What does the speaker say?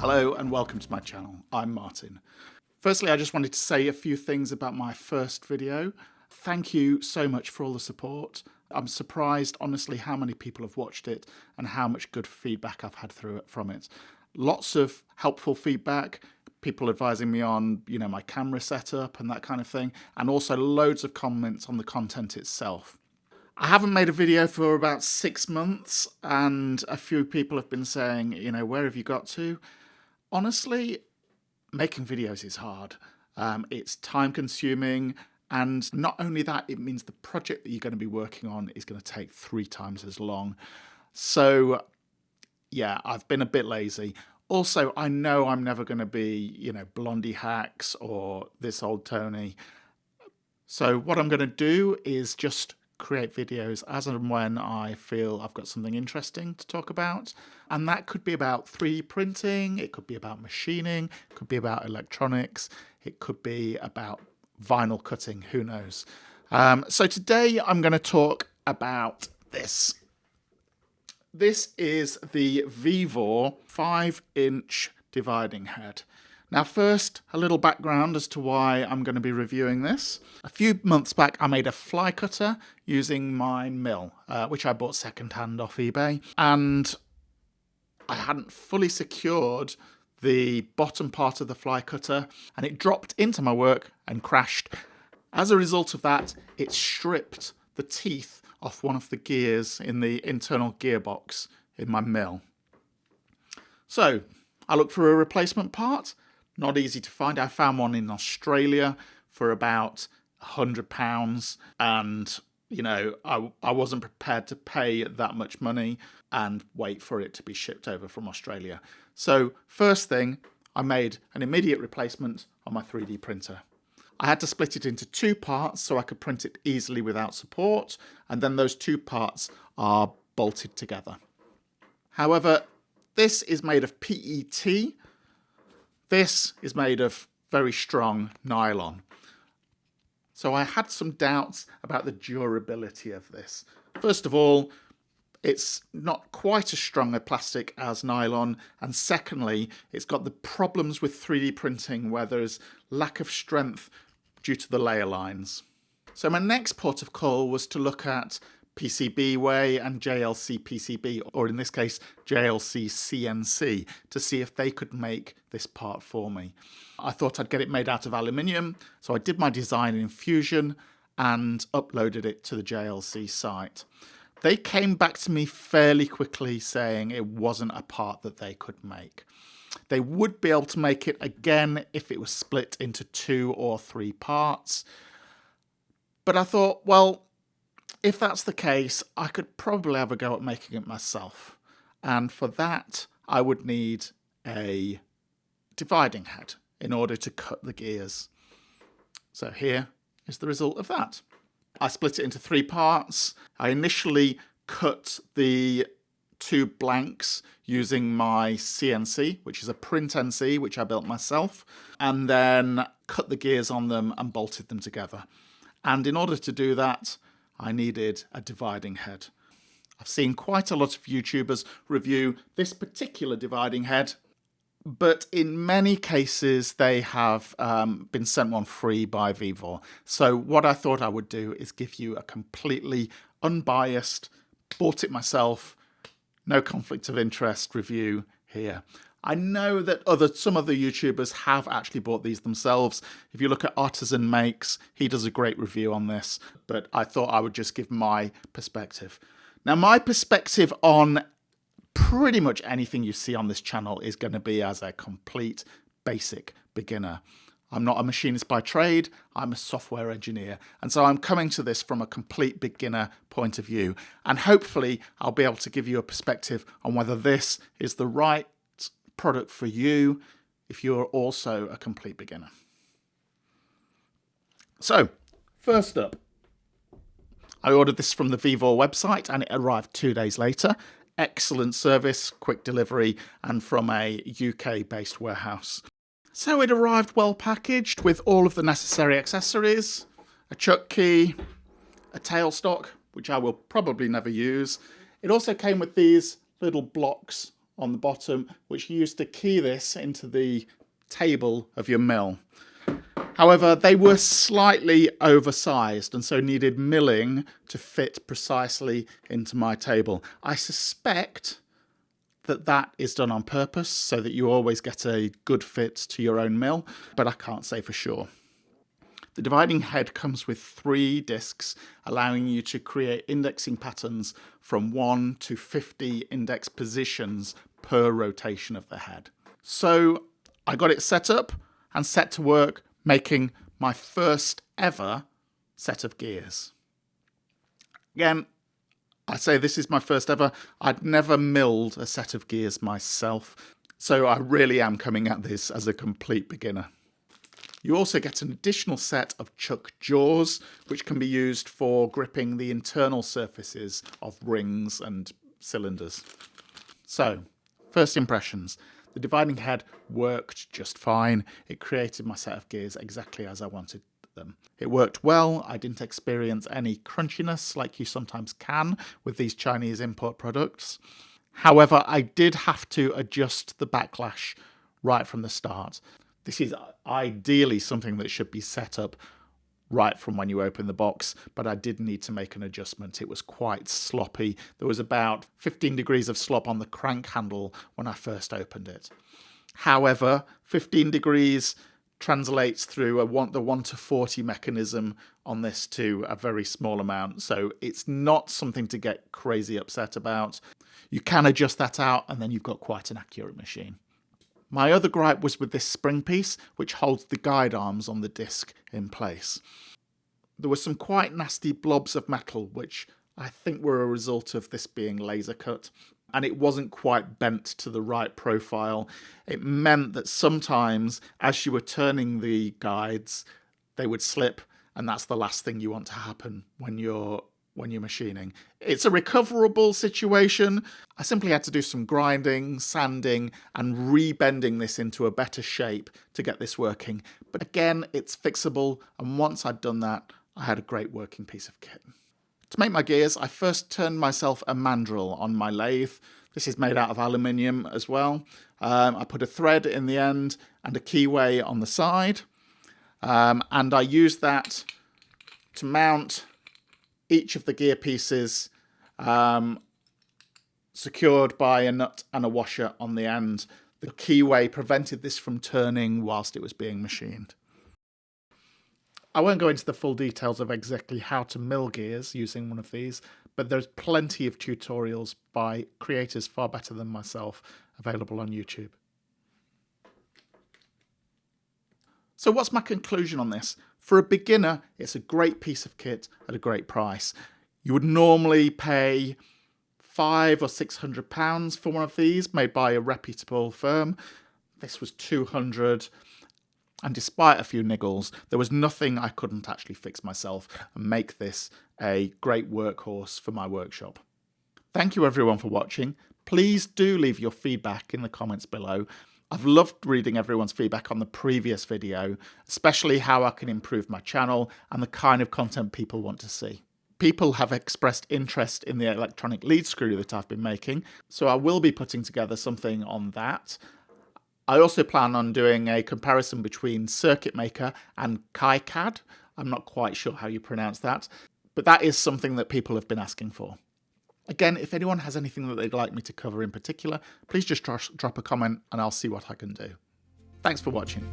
Hello and welcome to my channel. I'm Martin. Firstly, I just wanted to say a few things about my first video. Thank you so much for all the support. I'm surprised, honestly, how many people have watched it and how much good feedback I've had from it. Lots of helpful feedback, people advising me on, my camera setup and that kind of thing, and also loads of comments on the content itself. I haven't made a video for about 6 months, and a few people have been saying, where have you got to? Honestly, making videos is hard. It's time consuming, and not only that, it means the project that you're going to be working on is going to take 3 times as long. So yeah, I've been a bit lazy. Also, I know I'm never going to be, Blondie Hacks or This Old Tony. So what I'm going to do is just create videos as and when I feel I've got something interesting to talk about. And that could be about 3D printing, it could be about machining, it could be about electronics, it could be about vinyl cutting, who knows. So today I'm going to talk about this. This is the VEVOR 5-inch dividing head. Now first, a little background as to why I'm going to be reviewing this. A few months back I made a fly cutter using my mill, which I bought second-hand off eBay, and I hadn't fully secured the bottom part of the fly cutter and it dropped into my work and crashed. As a result of that, it stripped the teeth off one of the gears in the internal gearbox in my mill. So I looked for a replacement part. Not easy to find. I found one in Australia for about £100, and I wasn't prepared to pay that much money and wait for it to be shipped over from Australia. So first thing, I made an immediate replacement on my 3D printer. I had to split it into 2 parts so I could print it easily without support, and then those 2 parts are bolted together. However, this is made of PET. This is made of very strong nylon. So I had some doubts about the durability of this. First of all, it's not quite as strong a plastic as nylon, and secondly, it's got the problems with 3D printing where there's lack of strength due to the layer lines. So my next port of call was to look at PCB way and JLC PCB, or in this case JLC CNC, to see if they could make this part for me. I thought I'd get it made out of aluminium, so I did my design in Fusion and uploaded it to the JLC site. They came back to me fairly quickly saying it wasn't a part that they could make. They would be able to make it again if it was split into 2 or 3 parts. But I thought, well, if that's the case, I could probably have a go at making it myself. And for that, I would need a dividing head in order to cut the gears. So here is the result of that. I split it into 3 parts. I initially cut the 2 blanks using my CNC, which is a print NC, which I built myself, and then cut the gears on them and bolted them together. And in order to do that, I needed a dividing head. I've seen quite a lot of YouTubers review this particular dividing head, but in many cases they have been sent one free by VEVOR. So what I thought I would do is give you a completely unbiased, bought it myself, no conflict of interest review here. I know that some other YouTubers have actually bought these themselves. If you look at Artisan Makes, he does a great review on this, but I thought I would just give my perspective. Now, my perspective on pretty much anything you see on this channel is going to be as a complete basic beginner. I'm not a machinist by trade, I'm a software engineer, and so I'm coming to this from a complete beginner point of view, and hopefully I'll be able to give you a perspective on whether this is the right product for you if you're also a complete beginner. So, first up, I ordered this from the VEVOR website and it arrived 2 days later. Excellent service, quick delivery, and from a UK-based warehouse. So it arrived well packaged with all of the necessary accessories, a chuck key, a tailstock, which I will probably never use. It also came with these little blocks on the bottom, which you use to key this into the table of your mill. However, they were slightly oversized and so needed milling to fit precisely into my table. I suspect that that is done on purpose so that you always get a good fit to your own mill, but I can't say for sure. The dividing head comes with 3 discs, allowing you to create indexing patterns from 1 to 50 index positions per rotation of the head. So I got it set up and set to work making my first ever set of gears. Again, I say this is my first ever. I'd never milled a set of gears myself, so I really am coming at this as a complete beginner. You also get an additional set of chuck jaws, which can be used for gripping the internal surfaces of rings and cylinders. So, first impressions. The dividing head worked just fine. It created my set of gears exactly as I wanted them. It worked well. I didn't experience any crunchiness like you sometimes can with these Chinese import products. However, I did have to adjust the backlash right from the start. This is ideally something that should be set up right from when you open the box, but I did need to make an adjustment. It was quite sloppy. There was about 15 degrees of slop on the crank handle when I first opened it. However, 15 degrees translates through the 1 to 40 mechanism on this to a very small amount, so it's not something to get crazy upset about. You can adjust that out and then you've got quite an accurate machine. My other gripe was with this spring piece, which holds the guide arms on the disc in place. There were some quite nasty blobs of metal, which I think were a result of this being laser cut, and it wasn't quite bent to the right profile. It meant that sometimes, as you were turning the guides, they would slip, and that's the last thing you want to happen when you're machining. It's a recoverable situation. I simply had to do some grinding, sanding, and rebending this into a better shape to get this working. But again, it's fixable, and once I'd done that, I had a great working piece of kit. To make my gears, I first turned myself a mandrel on my lathe. This is made out of aluminium as well. I put a thread in the end and a keyway on the side, and I used that to mount each of the gear pieces, secured by a nut and a washer on the end. The keyway prevented this from turning whilst it was being machined. I won't go into the full details of exactly how to mill gears using one of these, but there's plenty of tutorials by creators far better than myself available on YouTube. So what's my conclusion on this? For a beginner, it's a great piece of kit at a great price. You would normally pay £500 or £600 for one of these, made by a reputable firm. This was £200, and despite a few niggles, there was nothing I couldn't actually fix myself and make this a great workhorse for my workshop. Thank you everyone for watching. Please do leave your feedback in the comments below. I've loved reading everyone's feedback on the previous video, especially how I can improve my channel and the kind of content people want to see. People have expressed interest in the electronic lead screw that I've been making, so I will be putting together something on that. I also plan on doing a comparison between Circuit Maker and KiCad. I'm not quite sure how you pronounce that, but that is something that people have been asking for. Again, if anyone has anything that they'd like me to cover in particular, please just drop a comment and I'll see what I can do. Thanks for watching.